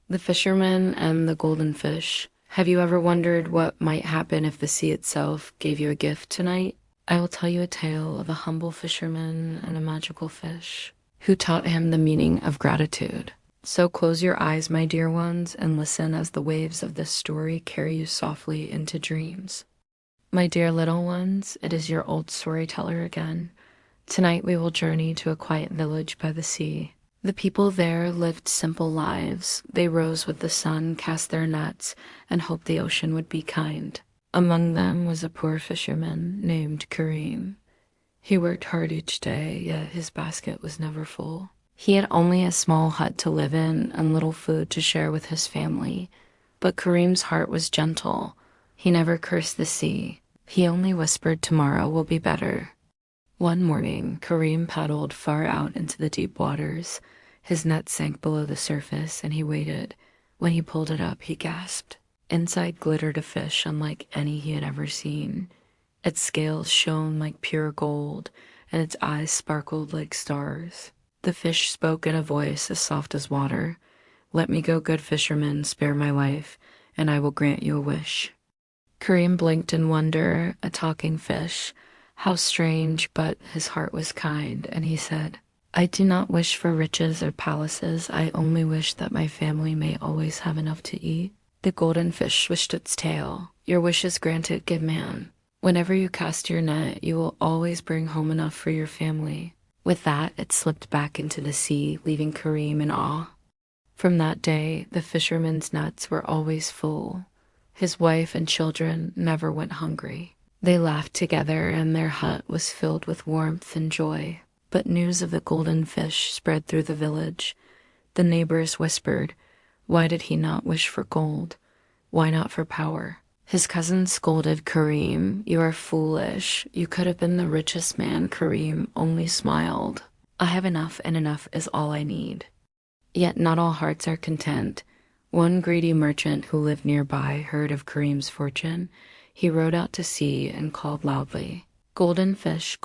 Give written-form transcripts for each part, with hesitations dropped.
The Fisherman and the Golden Fish. Have you ever wondered what might happen if the sea itself gave you a gift tonight? I will tell you a tale of a humble fisherman and a magical fish who taught him the meaning of gratitude. So close your eyes, my dear ones, and listen as the waves of this story carry you softly into dreams. My dear little ones, it is your old storyteller again. Tonight we will journey to a quiet village by the sea. The people there lived simple lives. They rose with the sun, cast their nets, and hoped the ocean would be kind. Among them was a poor fisherman named Kareem. He worked hard each day, yet his basket was never full. He had only a small hut to live in and little food to share with his family. But Kareem's heart was gentle. He never cursed the sea. He only whispered, "Tomorrow will be better." One morning, Kareem paddled far out into the deep waters. His net sank below the surface, and he waited. When he pulled it up, he gasped. Inside glittered a fish unlike any he had ever seen. Its scales shone like pure gold, and its eyes sparkled like stars. The fish spoke in a voice as soft as water. "Let me go, good fisherman, spare my life, and I will grant you a wish." Kareem blinked in wonder. A talking fish. How strange, but his heart was kind, and he said, "I do not wish for riches or palaces. I only wish that my family may always have enough to eat." The golden fish swished its tail. "Your wish is granted, good man. Whenever you cast your net, you will always bring home enough for your family." With that, it slipped back into the sea, leaving Kareem in awe. From that day, the fisherman's nets were always full. His wife and children never went hungry. They laughed together, and their hut was filled with warmth and joy. But news of the golden fish spread through the village. The neighbors whispered, "Why did he not wish for gold? Why not for power?" His cousin scolded Kareem, "You are foolish. You could have been the richest man." Kareem only smiled. "I have enough, and enough is all I need." Yet not all hearts are content. One greedy merchant who lived nearby heard of Kareem's fortune. He rowed out to sea and called loudly, golden fish,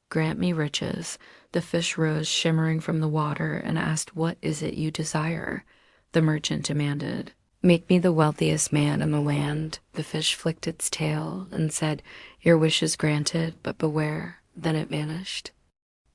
grant me riches." The fish rose shimmering from the water and asked, "What is it you desire?" The merchant demanded, "Make me the wealthiest man in the land." The fish flicked its tail and said, "Your wish is granted, but beware." Then it vanished.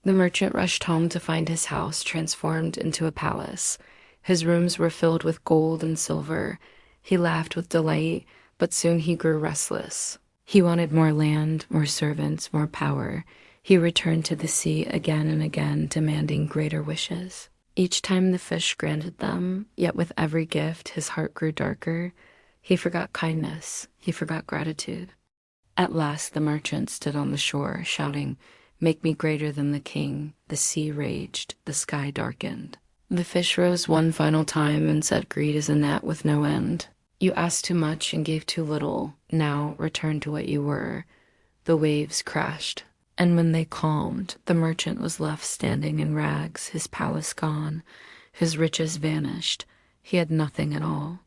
The merchant rushed home to find his house transformed into a palace. His rooms were filled with gold and silver. He laughed with delight, but soon he grew restless. He wanted more land, more servants, more power. He returned to the sea again and again, demanding greater wishes. Each time the fish granted them, yet with every gift his heart grew darker. He forgot kindness. He forgot gratitude. At last the merchant stood on the shore, shouting, "Make me greater than the king." The sea raged. The sky darkened. The fish rose one final time and said, "Greed is a net with no end. You asked too much and gave too little. Now return to what you were." The waves crashed, and when they calmed, the merchant was left standing in rags, his palace gone, his riches vanished. He had nothing at all.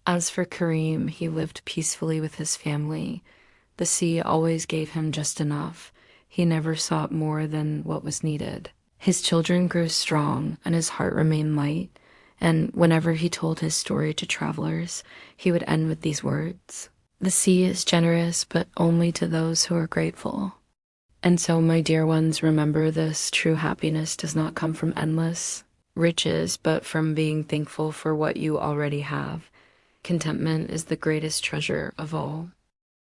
As for Kareem, he lived peacefully with his family. The sea always gave him just enough. He never sought more than what was needed. His children grew strong, and his heart remained light. And whenever he told his story to travelers, he would end with these words, "The sea is generous, but only to those who are grateful." And so, my dear ones, remember this: true happiness does not come from endless riches, but from being thankful for what you already have. Contentment is the greatest treasure of all.